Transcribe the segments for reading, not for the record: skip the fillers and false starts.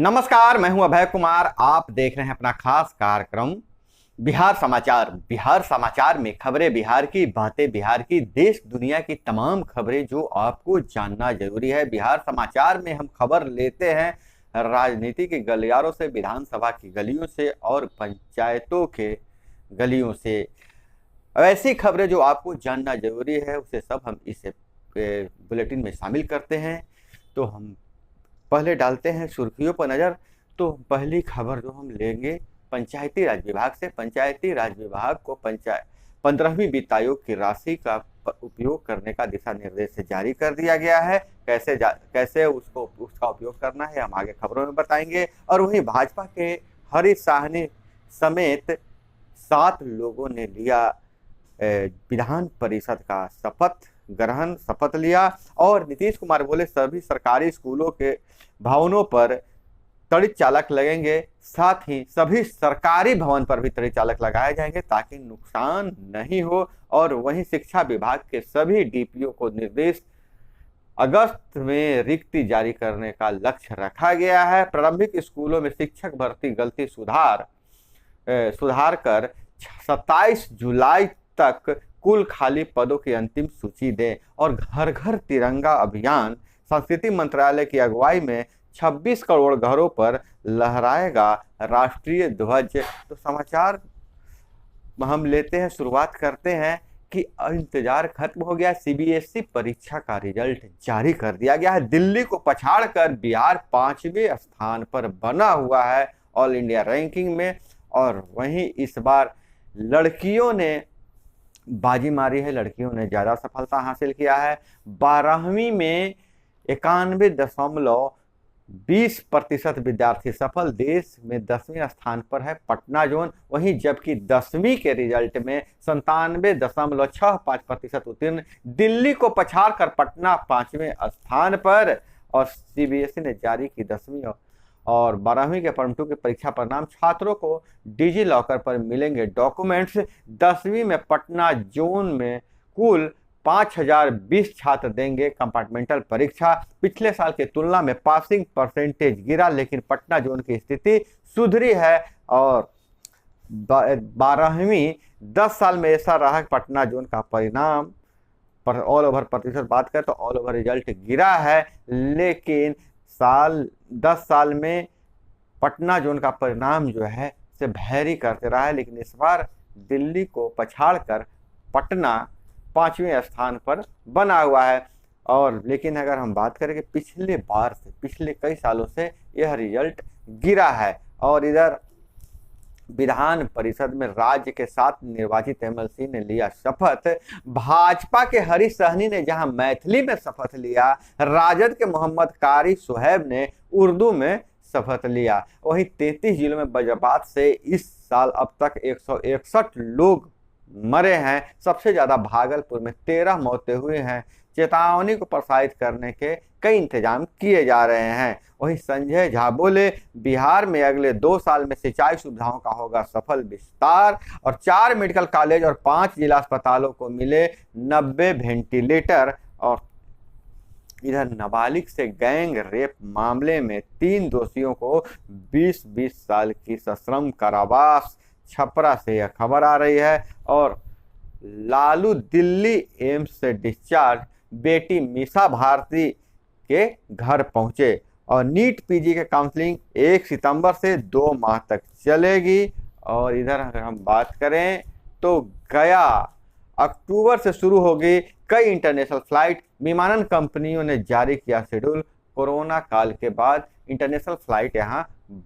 नमस्कार, मैं हूं अभय कुमार। आप देख रहे हैं अपना खास कार्यक्रम बिहार समाचार। बिहार समाचार में खबरें बिहार की, बातें बिहार की, देश दुनिया की तमाम खबरें जो आपको जानना जरूरी है। बिहार समाचार में हम खबर लेते हैं राजनीति के गलियारों से, विधानसभा की गलियों से और पंचायतों के गलियों से। ऐसी खबरें जो आपको जानना जरूरी है उसे सब हम इस बुलेटिन में शामिल करते हैं। तो हम पहले डालते हैं सुर्खियों पर नज़र। तो पहली खबर जो हम लेंगे पंचायती राज विभाग से। पंचायती राज विभाग को 15वीं वित्त आयोग की राशि का उपयोग करने का दिशा निर्देश जारी कर दिया गया है। कैसे उसका उपयोग करना है हम आगे खबरों में बताएंगे। और वहीं भाजपा के हरीश साहनी समेत 7 लोगों ने लिया विधान परिषद का शपथ लिया। और नीतीश कुमार बोले सभी सरकारी स्कूलों के भवनों पर तड़ित चालक लगेंगे, साथ ही सभी सरकारी भवन पर भी तड़ित चालक लगाए जाएंगे ताकि नुकसान नहीं हो। और वहीं शिक्षा विभाग के सभी डीपीओ को निर्देश अगस्त में रिक्ति जारी करने का लक्ष्य रखा गया है। प्रारंभिक स्कूलों में शिक्षक भर्ती गलती सुधार कर 27 जुलाई तक कुल खाली पदों की अंतिम सूची दें। और घर घर तिरंगा अभियान संस्कृति मंत्रालय की अगुवाई में 26 करोड़ घरों पर लहराएगा राष्ट्रीय ध्वज। तो समाचार हम लेते हैं, शुरुआत करते हैं कि इंतजार खत्म हो गया। सीबीएसई परीक्षा का रिजल्ट जारी कर दिया गया है। दिल्ली को पछाड़कर बिहार 5वें स्थान पर बना हुआ है ऑल इंडिया रैंकिंग में। और वहीं इस बार लड़कियों ने बाजी मारी है, लड़कियों ने ज्यादा सफलता हासिल किया है। 12वीं में 91.20% विद्यार्थी सफल, देश में 10वें स्थान पर है पटना जोन। वहीं जबकि 10वीं के रिजल्ट में 97.65% उत्तीर्ण, दिल्ली को पछाड़कर पटना 5वें स्थान पर। और सीबीएसई ने जारी की 10वीं और 12वीं के फॉर्म 2 के परीक्षा परिणाम। छात्रों को डिजी लॉकर पर मिलेंगे डॉक्यूमेंट्स। 10वीं में पटना जोन में कुल 5020 छात्र देंगे कंपार्टमेंटल परीक्षा। पिछले साल की तुलना में पासिंग परसेंटेज गिरा, लेकिन पटना जोन की स्थिति सुधरी है। और 12वीं 10 साल में ऐसा रहा पटना जोन का परिणाम पर ऑल ओवर प्रतिशत बात करें तो ऑल ओवर रिजल्ट गिरा है, लेकिन 10 साल में पटना जोन का परिणाम जो है से भैरी करते रहा है। लेकिन इस बार दिल्ली को पछाड़कर पटना 5वें स्थान पर बना हुआ है। और लेकिन अगर हम बात करें कि पिछले कई सालों से यह रिजल्ट गिरा है। और इधर विधान परिषद में राज्य के 7 निर्वाचित एमएलसी ने लिया शपथ। भाजपा के हरीश सहनी ने जहां मैथिली में शपथ लिया, राजद के मोहम्मद कारी सुहैब ने उर्दू में शपथ लिया। वहीं 33 जिलों में वज्रपात से इस साल अब तक 161 लोग मरे हैं। सबसे ज्यादा भागलपुर में 13 मौतें हुई हैं। चेतावनी को प्रसारित करने के कई इंतजाम किए जा रहे हैं। वहीं संजय झा बोले बिहार में अगले 2 साल में सिंचाई सुविधाओं का होगा सफल विस्तार। और 4 मेडिकल कॉलेज और 5 जिला अस्पतालों को मिले 90 वेंटिलेटर। और इधर नाबालिग से गैंग रेप मामले में 3 दोषियों को 20-20 साल की सश्रम कारावास। छपरा से यह खबर आ रही है। और लालू दिल्ली एम्स से डिस्चार्ज, बेटी मीसा भारती के घर पहुंचे। और नीट पीजी के काउंसलिंग 1 सितंबर से 2 माह तक चलेगी। और इधर अगर हम बात करें तो गया अक्टूबर से शुरू होगी कई इंटरनेशनल फ्लाइट। विमानन कंपनियों ने जारी किया शेड्यूल। कोरोना काल के बाद इंटरनेशनल फ्लाइट यहां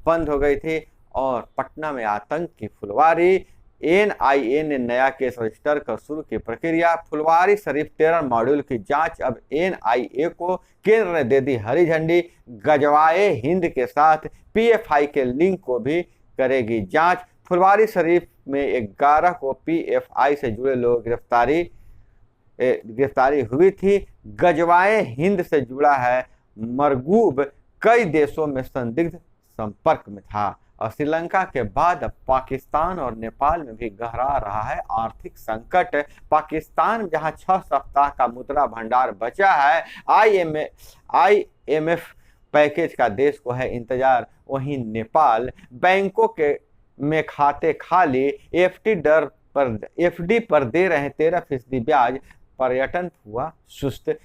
बंद हो गई थी। और पटना में आतंक की फुलवारी, एनआईए ने नया केस रजिस्टर कर शुरू की प्रक्रिया। फुलवारी शरीफ टेरर मॉड्यूल की जांच अब एनआईए को केंद्र ने दे दी हरी झंडी। गजवाए हिंद के साथ पीएफआई के लिंक को भी करेगी जांच। फुलवारी शरीफ में 11 को पीएफआई से जुड़े लोग गिरफ्तारी हुई थी। गजवाए हिंद से जुड़ा है मरगूब कई देशों में संदिग्ध संपर्क में था। और श्रीलंका के बाद अब पाकिस्तान और नेपाल में भी गहरा रहा है आर्थिक संकट। पाकिस्तान जहां 6 सप्ताह का मुद्रा भंडार बचा है, आईएमएफ पैकेज का देश को है इंतजार। वहीं नेपाल बैंकों के में खाते खाली, एफडी पर दे रहे 13% ब्याज, पर्यटन हुआ सुस्त।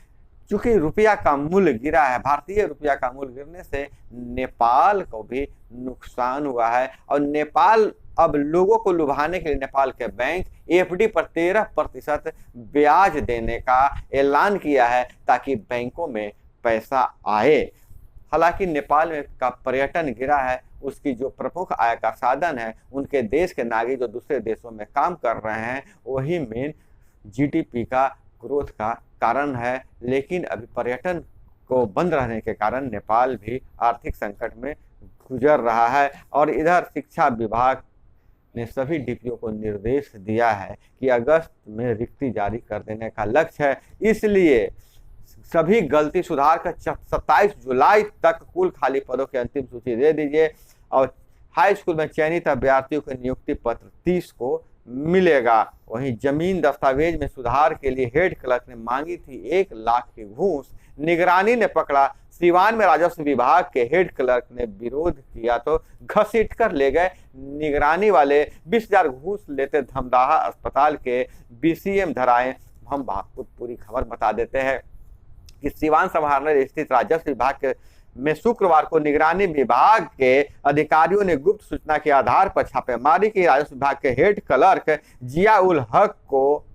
चूंकि रुपया का मूल्य गिरा है, भारतीय रुपया का मूल्य गिरने से नेपाल को भी नुकसान हुआ है। और नेपाल अब लोगों को लुभाने के लिए नेपाल के बैंक एफडी पर 13% ब्याज देने का ऐलान किया है ताकि बैंकों में पैसा आए। हालांकि नेपाल में का पर्यटन गिरा है, उसकी जो प्रमुख आय का साधन है, उनके देश के नागरिक जो दूसरे देशों में काम कर रहे हैं, वही मेन जीडीपी का ग्रोथ का कारण है। लेकिन अभी पर्यटन को बंद रहने के कारण नेपाल भी आर्थिक संकट में गुजर रहा है। और इधर शिक्षा विभाग ने सभी डीपीओ को निर्देश दिया है कि अगस्त में रिक्ति जारी कर देने का लक्ष्य है, इसलिए सभी गलती सुधार कर 27 जुलाई तक कुल खाली पदों की अंतिम सूची दे दीजिए। और हाई स्कूल में चयनित अभ्यर्थियों को नियुक्ति पत्र 30 को मिलेगा। वहीं जमीन दस्तावेज में सुधार के लिए हेड क्लर्क ने मांगी थी 1 लाख की घूस, निगरानी ने पकड़ा। सिवान में राजस्व विभाग के हेड क्लर्क ने विरोध किया तो घसीट कर ले गए। निगरानी वाले 20,000 घूस लेते धमदाहा अस्पताल के बीसीएम धराए। हम आपको पूरी खबर बता देते हैं कि सिवान समाहरणालय स्थित राजस्व विभाग के में शुक्रवार को निगरानी विभाग के अधिकारियों ने गुप्त सूचना के आधार पर छापेमारी की। राजस्व विभाग के हेड क्लर्क जिया उल हक को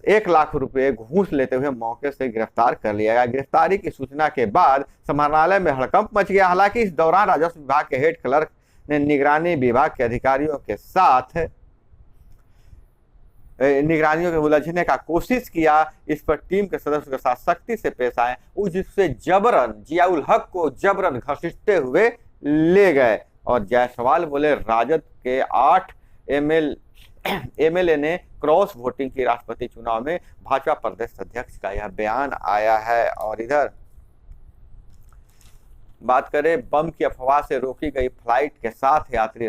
1 लाख रुपए घूस लेते हुए मौके से गिरफ्तार कर लिया गया। गिरफ्तारी की सूचना के बाद समाहरणालय में हड़कंप मच गया। हालांकि इस दौरान राजस्व विभाग के हेड क्लर्क ने निगरानी विभाग के अधिकारियों के साथ निगरानियों के उलझने का कोशिश किया। इस पर टीम के सदस्यों के साथ सख्ती से पेश आए, जिससे जबरन जियाउल हक को जबरन घसीटते हुए ले गए। और जायसवाल बोले राजद के 8 एमएलए ने क्रॉस वोटिंग की। राष्ट्रपति चुनाव में भाजपा प्रदेश अध्यक्ष का यह बयान आया है। और इधर बात करें, बम की अफवाह से रोकी गई फ्लाइट के 60 यात्री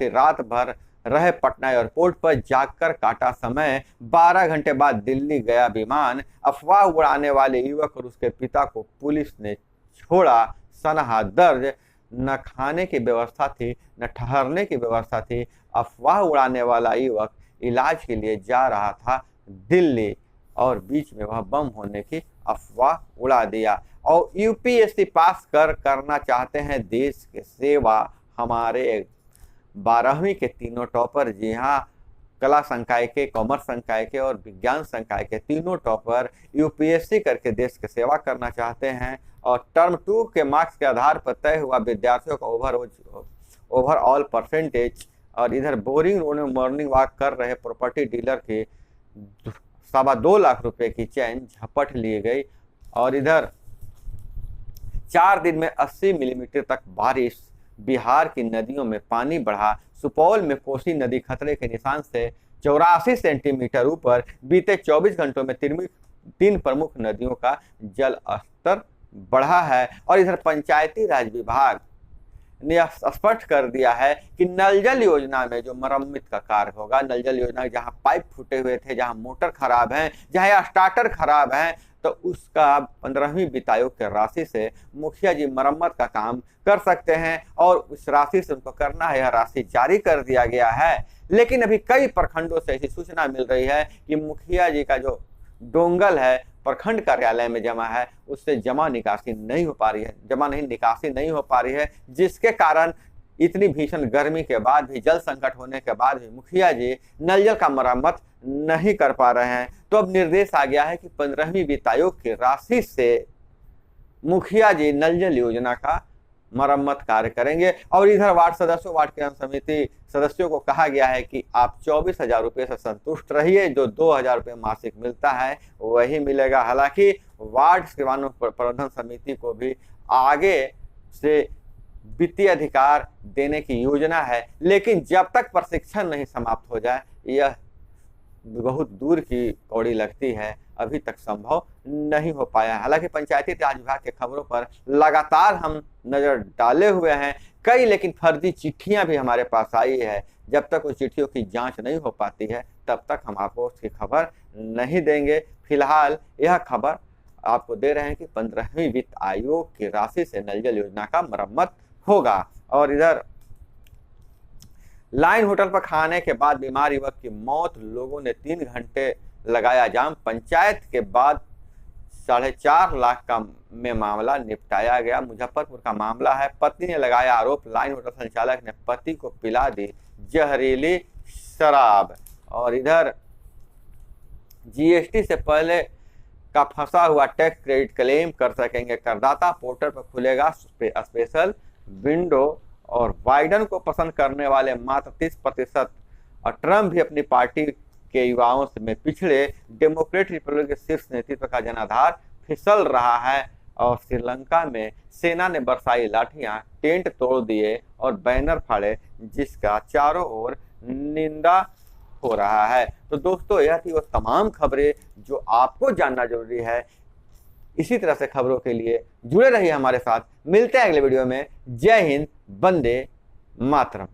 रात भर रहे पटना एयरपोर्ट पर, जागकर काटा समय। 12 घंटे बाद दिल्ली गया विमान। अफवाह उड़ाने वाले युवक और उसके पिता को पुलिस ने छोड़ा। सनहा दर्ज, न खाने की व्यवस्था थी न ठहरने की व्यवस्था थी। अफवाह उड़ाने वाला युवक इलाज के लिए जा रहा था दिल्ली और बीच में वह बम होने की अफवाह उड़ा दिया। और यूपीएससी पास करना चाहते हैं देश की सेवा। हमारे 12वीं के तीनों टॉपर, जी हाँ, कला संकाय के, कॉमर्स संकाय के और विज्ञान संकाय के तीनों टॉपर यूपीएससी करके देश की सेवा करना चाहते हैं। और टर्म 2 के मार्क्स के आधार पर तय हुआ विद्यार्थियों का ओवरऑल परसेंटेज। और इधर बोरिंग रोड में मॉर्निंग वॉक कर रहे प्रॉपर्टी डीलर की 2.25 लाख रुपए की चैन झपट ली गई। और इधर 4 दिन में 80 मिलीमीटर तक बारिश, बिहार की नदियों में पानी बढ़ा। सुपौल में कोसी नदी खतरे के निशान से 84 सेंटीमीटर ऊपर। बीते 24 घंटों में 3 प्रमुख नदियों का जल स्तर बढ़ा है। और इधर पंचायती राज विभाग ने स्पष्ट कर दिया है कि नल जल योजना में जो मरम्मत का कार्य होगा, नल जल योजना जहां पाइप फूटे हुए थे, जहां मोटर खराब है, जहां स्टार्टर खराब है, तो उसका 15वीं वित्त आयोग के राशि से मुखिया जी मरम्मत का काम कर सकते हैं। और उस राशि से उनको करना है, यह राशि जारी कर दिया गया है। लेकिन अभी कई प्रखंडों से ऐसी सूचना मिल रही है कि मुखिया जी का जो डोंगल है प्रखंड कार्यालय में जमा है, उससे निकासी नहीं हो पा रही है, जिसके कारण इतनी भीषण गर्मी के बाद भी, जल संकट होने के बाद भी मुखिया जी नल जल का मरम्मत नहीं कर पा रहे हैं। तो अब निर्देश आ गया है कि 15वीं वित्त आयोग की राशि से मुखिया जी नल जल योजना का मरम्मत कार्य करेंगे। और इधर वार्ड कल्याण समिति सदस्यों को कहा गया है कि आप 24,000 रुपये से संतुष्ट रहिए, जो 2,000 रुपये मासिक मिलता है वही मिलेगा। हालांकि वार्ड प्रबंधन समिति को भी आगे से वित्तीय अधिकार देने की योजना है, लेकिन जब तक प्रशिक्षण नहीं समाप्त हो जाए, यह बहुत दूर की कौड़ी लगती है, अभी तक संभव नहीं हो पाया। हालांकि पंचायती राज विभाग के खबरों पर लगातार हम नजर डाले हुए हैं, कई लेकिन फर्जी चिट्ठियां भी हमारे पास आई है। जब तक उस चिट्ठियों की जांच नहीं हो पाती है, तब तक हम आपको उसकी खबर नहीं देंगे। फिलहाल यह खबर आपको दे रहे हैं कि 15वीं वित्त आयोग की राशि से नल जल योजना का मरम्मत होगा। और इधर लाइन होटल पर खाने के बाद बीमार युवक की मौत, लोगों ने 3 घंटे लगाया जाम, पंचायत के बाद 4.5 लाख का में मामला निपटाया गया। मुजफ्फरपुर का मामला है, पत्नी ने लगाया आरोप, लाइन होटल संचालक ने पति को पिला दी जहरीली शराब। और इधर जीएसटी से पहले का फंसा हुआ टैक्स क्रेडिट क्लेम कर सकेंगे करदाता, पोर्टल पर खुलेगा स्पेशल विंडो। और बाइडन को पसंद करने वाले मात्र 30%, और ट्रंप भी अपनी पार्टी के युवाओं में पिछड़े, डेमोक्रेट रिपब्लिक के शीर्ष नेतृत्व का जनाधार फिसल रहा है। और श्रीलंका में सेना ने बरसाई लाठियां, टेंट तोड़ दिए और बैनर फाड़े, जिसका चारों ओर निंदा हो रहा है। तो दोस्तों, यह थी वो तमाम खबरें जो आपको जानना जरूरी है। इसी तरह से खबरों के लिए जुड़े रहिए हमारे साथ। मिलते हैं अगले वीडियो में। जय हिंद, वंदे मातरम।